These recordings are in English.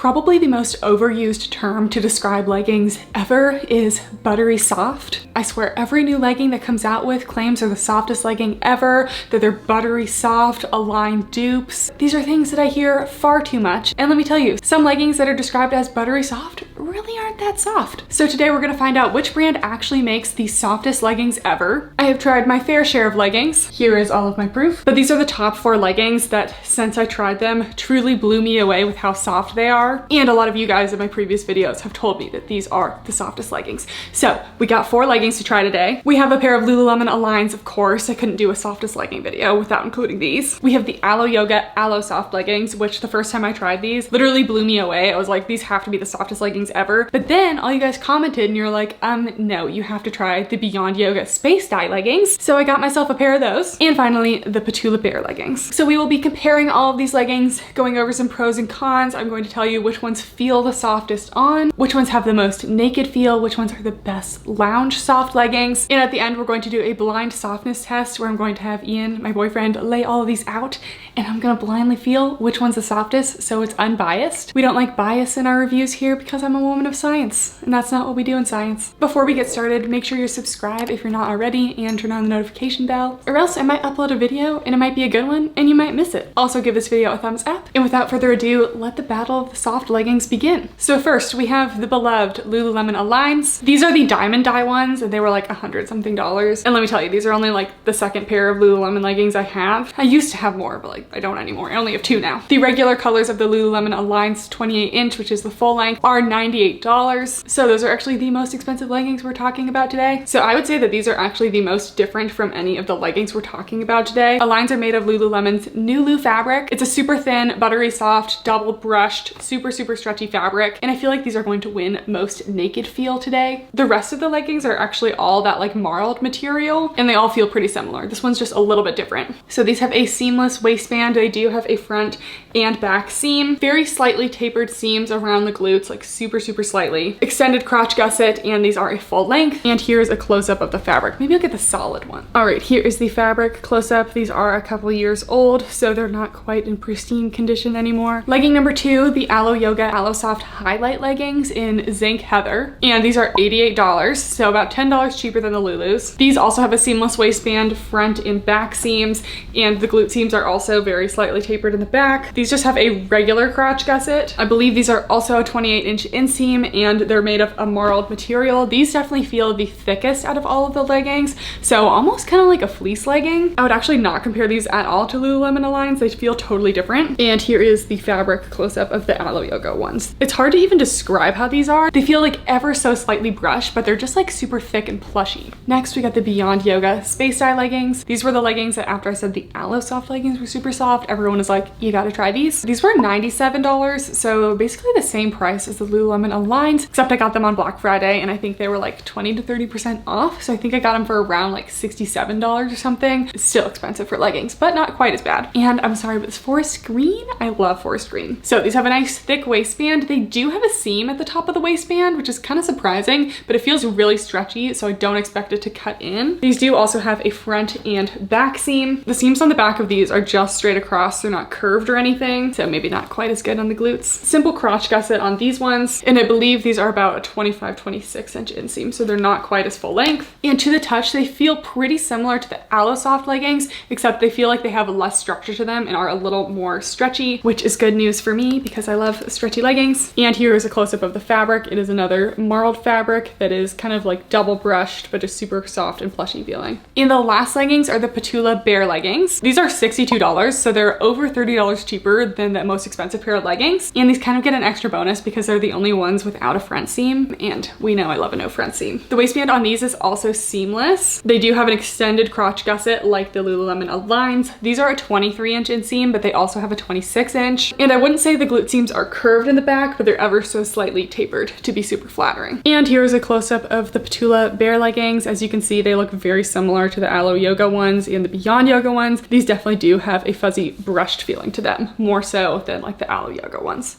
Probably the most overused term to describe leggings ever is buttery soft. I swear every new legging that comes out with claims they're the softest legging ever, that they're buttery soft, aligned dupes. These are things that I hear far too much. And let me tell you, some leggings that are described as buttery soft really aren't that soft. So today we're gonna find out which brand actually makes the softest leggings ever. I have tried my fair share of leggings. Here is all of my proof. But these are the top 4 leggings that, since I tried them, truly blew me away with how soft they are. And a lot of you guys in my previous videos have told me that these are the softest leggings. So we got 4 leggings to try today. We have a pair of Lululemon Aligns, of course. I couldn't do a softest legging video without including these. We have the Alo Yoga Alo Soft leggings, which the first time I tried these literally blew me away. I was like, these have to be the softest leggings ever. But then all you guys commented and you're like, no, you have to try the Beyond Yoga Space Dye leggings. So I got myself a pair of those. And finally, the Petula Bear leggings. So we will be comparing all of these leggings, going over some pros and cons. I'm going to tell you which ones feel the softest on, which ones have the most naked feel, which ones are the best lounge soft leggings. And at the end, we're going to do a blind softness test where I'm going to have Ian, my boyfriend, lay all of these out and I'm gonna blindly feel which one's the softest so it's unbiased. We don't like bias in our reviews here because I'm a woman of science and that's not what we do in science. Before we get started, make sure you're subscribed if you're not already and turn on the notification bell, or else I might upload a video and it might be a good one and you might miss it. Also give this video a thumbs up, and without further ado, let the battle of the soft leggings begin. So first we have the beloved Lululemon Aligns. These are the diamond dye ones and they were like $100 something. And let me tell you, these are only like the second pair of Lululemon leggings I have. I used to have more, but like I don't anymore. I only have 2 now. The regular colors of the Lululemon Aligns 28 inch, which is the full length, are $98. So those are actually the most expensive leggings we're talking about today. So I would say that these are actually the most different from any of the leggings we're talking about today. Aligns are made of Lululemon's Nulu fabric. It's a super thin, buttery soft, double brushed, super stretchy fabric. And I feel like these are going to win most naked feel today. The rest of the leggings are actually all that like marled material and they all feel pretty similar. This one's just a little bit different. So these have a seamless waistband. They do have a front and back seam, very slightly tapered seams around the glutes, like super slightly, extended crotch gusset, and these are a full length. And here's a close-up of the fabric. Maybe I'll get the solid one. All right, here is the fabric close-up. These are a couple years old, so they're not quite in pristine condition anymore. Legging number 2, the Alo Yoga Alo Soft Highlight leggings in Zinc Heather, and these are $88, so about $10 cheaper than the Lulus. These also have a seamless waistband, front and back seams, and the glute seams are also very slightly tapered in the back. These just have a regular crotch gusset. I believe these are also a 28 inch inseam and they're made of a marled material. These definitely feel the thickest out of all of the leggings, so almost kind of like a fleece legging. I would actually not compare these at all to Lululemon Aligns. They feel totally different. And here is the fabric close-up of the Alo Yoga ones. It's hard to even describe how these are. They feel like ever so slightly brushed, but they're just like super thick and plushy. Next, we got the Beyond Yoga Space Dye leggings. These were the leggings that after I said the Alo Soft leggings were super soft, everyone was like, you gotta try these. These were $97, so basically the same price as the Lululemon Aligns, except I got them on Black Friday and I think they were like 20 to 30% off. So I think I got them for around like $67 or something. It's still expensive for leggings, but not quite as bad. And I'm sorry, but this forest green, I love forest green. So these have a nice thick waistband. They do have a seam at the top of the waistband, which is kind of surprising, but it feels really stretchy, so I don't expect it to cut in. These do also have a front and back seam. The seams on the back of these are just straight across. They're not curved or anything, so maybe not quite as good on the glutes. Simple crotch gusset on these ones, and I believe these are about a 25-26 inch inseam, so they're not quite as full length. And to the touch, they feel pretty similar to the Alo Soft leggings, except they feel like they have less structure to them and are a little more stretchy, which is good news for me because I love stretchy leggings. And here is a close-up of the fabric. It is another marled fabric that is kind of like double brushed, but just super soft and plushy feeling. And the last leggings are the Petula Bear leggings. These are $62, so they're over $30 cheaper than the most expensive pair of leggings. And these kind of get an extra bonus because they're the only ones without a front seam, and we know I love a no front seam. The waistband on these is also seamless. They do have an extended crotch gusset like the Lululemon Aligns. These are a 23 inch inseam, but they also have a 26 inch. And I wouldn't say the glute seams are curved in the back, but they're ever so slightly tapered to be super flattering. And here's a close-up of the Petula Bear leggings. As you can see, they look very similar to the Alo Yoga ones and the Beyond Yoga ones. These definitely do have a fuzzy brushed feeling to them, more so than like the Alo Yoga ones.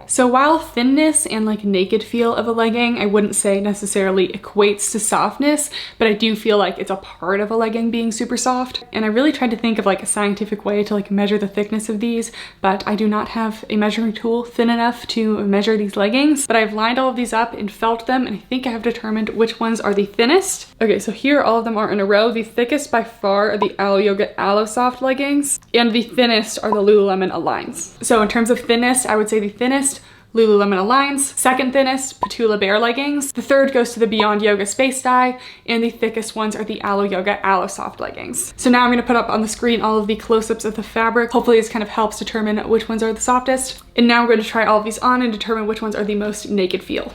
So while thinness and like naked feel of a legging, I wouldn't say necessarily equates to softness, but I do feel like it's a part of a legging being super soft. And I really tried to think of like a scientific way to like measure the thickness of these, but I do not have a measuring tool thin enough to measure these leggings. But I've lined all of these up and felt them, and I think I have determined which ones are the thinnest. Okay, so here all of them are in a row. The thickest by far are the Alo Yoga Alo Soft leggings, and the thinnest are the Lululemon Aligns. So in terms of thinnest, I would say the thinnest Lululemon Aligns, second thinnest Petula Bare leggings, the third goes to the Beyond Yoga Space Dye, and the thickest ones are the Alo Yoga Alo Soft leggings. So now I'm going to put up on the screen all of the close-ups of the fabric. Hopefully this kind of helps determine which ones are the softest. And now we're going to try all of these on and determine which ones are the most naked feel.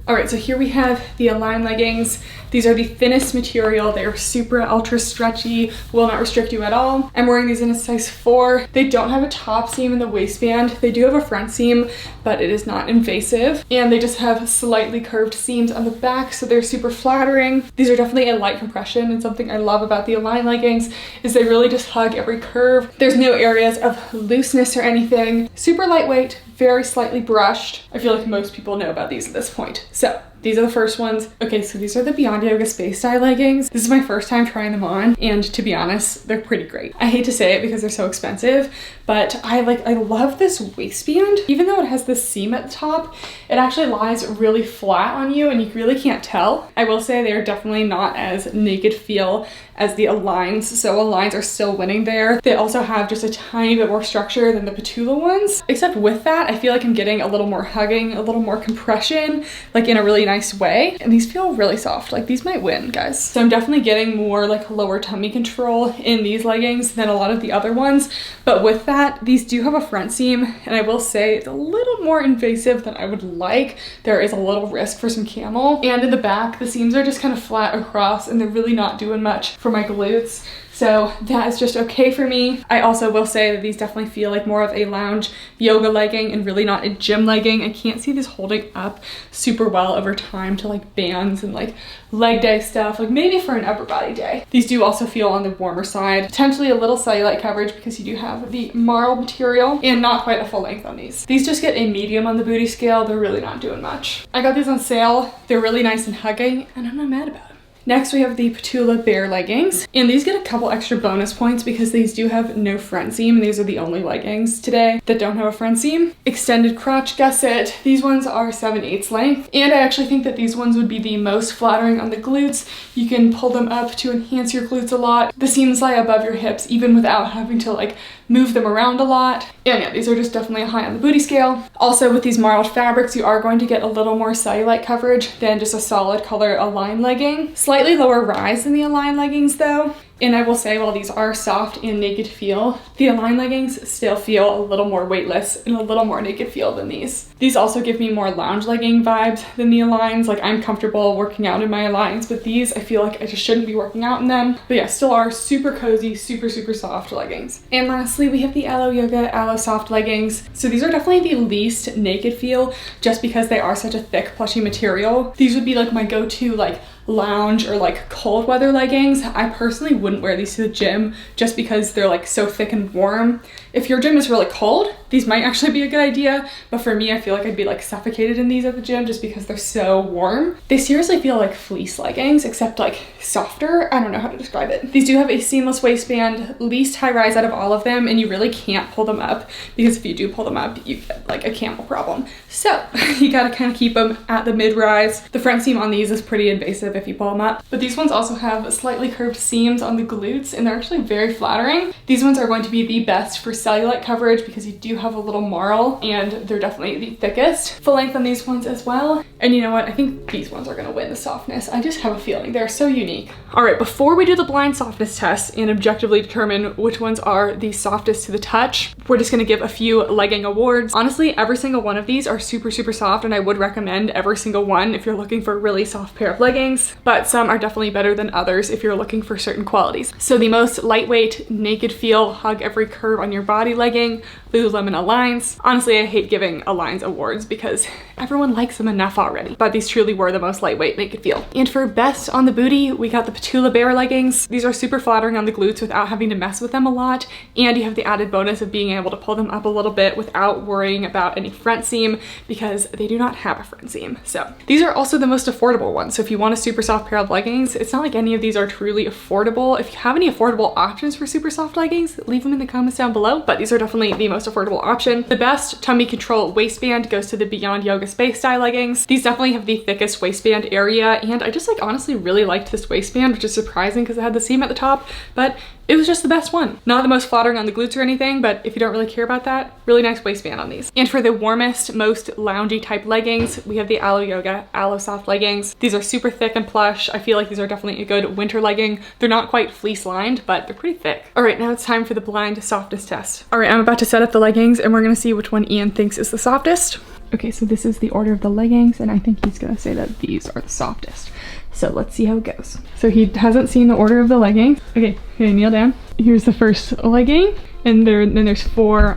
All right, so here we have the Align leggings. These are the thinnest material. They are super ultra stretchy, will not restrict you at all. I'm wearing these in a size 4. They don't have a top seam in the waistband. They do have a front seam, but it is not invasive. And they just have slightly curved seams on the back, so they're super flattering. These are definitely a light compression, and something I love about the Align leggings is they really just hug every curve. There's no areas of looseness or anything. Super lightweight, very slightly brushed. I feel like most people know about these at this point. So these are the first ones. Okay, so these are the Beyond Yoga Space Dye leggings. This is my first time trying them on, and to be honest, they're pretty great. I hate to say it because they're so expensive, but I love this waistband. Even though it has this seam at the top, it actually lies really flat on you and you really can't tell. I will say they are definitely not as naked feel as the Aligns, so Aligns are still winning there. They also have just a tiny bit more structure than the Petula ones, except with that, I feel like I'm getting a little more hugging, a little more compression, like in a really nice way. And these feel really soft. Like these might win, guys. So I'm definitely getting more like lower tummy control in these leggings than a lot of the other ones. But with that, these do have a front seam, and I will say it's a little more invasive than I would like. There is a little risk for some camel. And in the back, the seams are just kind of flat across, and they're really not doing much for my glutes. So that is just okay for me. I also will say that these definitely feel like more of a lounge yoga legging and really not a gym legging. I can't see these holding up super well over time to like bands and like leg day stuff, like maybe for an upper body day. These do also feel on the warmer side, potentially a little cellulite coverage because you do have the marl material, and not quite a full length on these. These just get a medium on the booty scale. They're really not doing much. I got these on sale. They're really nice and hugging, and I'm not mad about it. Next, we have the Petula Bare leggings, and these get a couple extra bonus points because these do have no front seam, and these are the only leggings today that don't have a front seam. Extended crotch gusset. These ones are 7/8 length, and I actually think that these ones would be the most flattering on the glutes. You can pull them up to enhance your glutes a lot. The seams lie above your hips even without having to like move them around a lot. And yeah, these are just definitely high on the booty scale. Also, with these marled fabrics, you are going to get a little more cellulite coverage than just a solid color Align legging. Slightly lower rise than the Align leggings though. And I will say, while these are soft and naked feel, the Align leggings still feel a little more weightless and a little more naked feel than these. These also give me more lounge legging vibes than the Aligns. Like I'm comfortable working out in my Aligns, but these I feel like I just shouldn't be working out in them. But yeah, still are super cozy, super soft leggings. And lastly, we have the Alo Yoga Alo Soft leggings. So these are definitely the least naked feel just because they are such a thick plushy material. These would be like my go-to like lounge or like cold weather leggings. I personally wouldn't wear these to the gym just because they're like so thick and warm. If your gym is really cold, these might actually be a good idea, but for me, I feel like I'd be like suffocated in these at the gym just because they're so warm. They seriously feel like fleece leggings, except like softer. I don't know how to describe it. These do have a seamless waistband, least high rise out of all of them, and you really can't pull them up because if you do pull them up, you get like a camel problem. So you gotta kind of keep them at the mid rise. The front seam on these is pretty invasive if you pull them up, but these ones also have slightly curved seams on the glutes, and they're actually very flattering. These ones are going to be the best for cellulite coverage because you do have a little marl, and they're definitely the thickest. Full length on these ones as well. And you know what? I think these ones are gonna win the softness. I just have a feeling they're so unique. All right, before we do the blind softness test and objectively determine which ones are the softest to the touch, we're just gonna give a few legging awards. Honestly, every single one of these are super soft, and I would recommend every single one if you're looking for a really soft pair of leggings, but some are definitely better than others if you're looking for certain qualities. So the most lightweight, naked feel, hug every curve on your body legging, Lululemon Lululemon Aligns. Honestly, I hate giving Aligns awards because everyone likes them enough already, but these truly were the most lightweight they could feel. And for best on the booty, we got the Petula Bear leggings. These are super flattering on the glutes without having to mess with them a lot, and you have the added bonus of being able to pull them up a little bit without worrying about any front seam because they do not have a front seam. So these are also the most affordable ones. So if you want a super soft pair of leggings, it's not like any of these are truly affordable. If you have any affordable options for super soft leggings, leave them in the comments down below, but these are definitely the most affordable option. The best tummy control waistband goes to the Beyond Yoga Space Style leggings. These definitely have the thickest waistband area, and I just like honestly really liked this waistband, which is surprising because it had the seam at the top, but it was just the best one. Not the most flattering on the glutes or anything, but if you don't really care about that, really nice waistband on these. And for the warmest, most loungy type leggings, we have the Alo Yoga Alo Soft leggings. These are super thick and plush. I feel like these are definitely a good winter legging. They're not quite fleece lined, but they're pretty thick. All right, now it's time for the blind softness test. All right, I'm about to set up the leggings and we're gonna see which one Ian thinks is the softest. Okay, so this is the order of the leggings, and I think he's gonna say that these are the softest. So let's see how it goes. So he hasn't seen the order of the leggings. Okay, kneel down. Here's the first legging, and then there's 4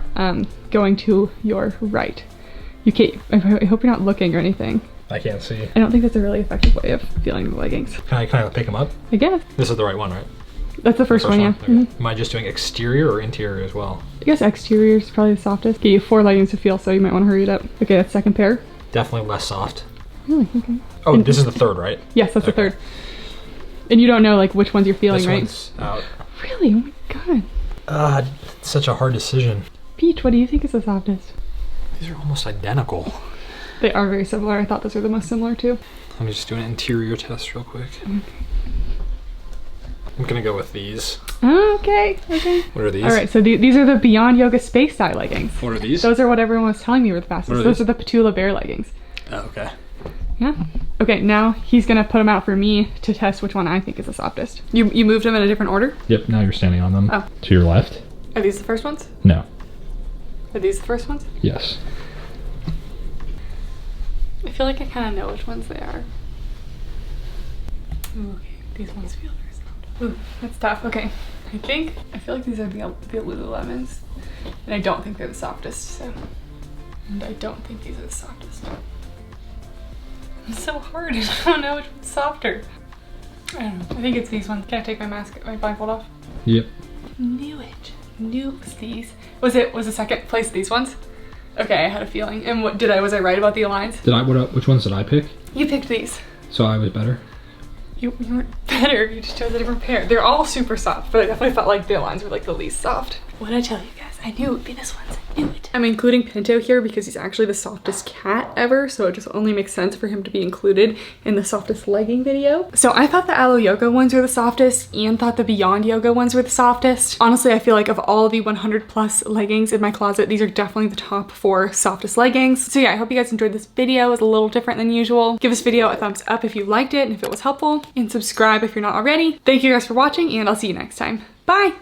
going to your right. You can't, I hope you're not looking or anything. I can't see. I don't think that's a really effective way of feeling the leggings. Can I pick them up? I guess. This is the right one, right? That's the first one, yeah. Okay. Mm-hmm. Am I just doing exterior or interior as well? I guess exterior is probably the softest. Okay, you have 4 leggings to feel, so you might want to hurry it up. Okay, that's second pair. Definitely less soft. Really? Okay. Oh, and this is the third, right? Yes, that's the third. And you don't know like which ones you're feeling, this right? One's out. Really? Oh my god. It's such a hard decision. Peach, what do you think is the softest? These are almost identical. They are very similar. I thought those were the most similar too. Let me just do an interior test real quick. Okay. I'm gonna go with these. Okay, okay. What are these? All right, so these are the Beyond Yoga Space Style leggings. What are these? Those are what everyone was telling me were the fastest. Those are the Petula Bear leggings. Oh, okay. Yeah. Okay, now he's gonna put them out for me to test which one I think is the softest. You moved them in a different order? Yep, now you're standing on them. Oh. To your left. Are these the first ones? No. Are these the first ones? Yes. I feel like I kind of know which ones they are. Ooh, okay, these ones feel very soft. Ooh, that's tough. Okay, I feel like these are the Lululemons, and I don't think they're the softest. So, and I don't think these are the softest. It's so hard. I don't know which one's softer. I don't know. I think it's these ones. Can I take my mask, my blindfold off? Yep. Knew it. Knew it was these. Was the second place these ones? Okay, I had a feeling. And what was I right about the Aligns? Which ones did I pick? You picked these. So I was better? You weren't better, you just chose a different pair. They're all super soft, but I definitely felt like the Aligns were like the least soft. What did I tell you guys? I knew it would be this one. I knew it. I'm including Pinto here because he's actually the softest cat ever, so it just only makes sense for him to be included in the softest legging video. So I thought the Alo Yoga ones were the softest. Ian thought the Beyond Yoga ones were the softest. Honestly, I feel like of all the 100+ leggings in my closet, these are definitely the top 4 softest leggings. So yeah, I hope you guys enjoyed this video. It was a little different than usual. Give this video a thumbs up if you liked it and if it was helpful, and subscribe if you're not already. Thank you guys for watching, and I'll see you next time. Bye!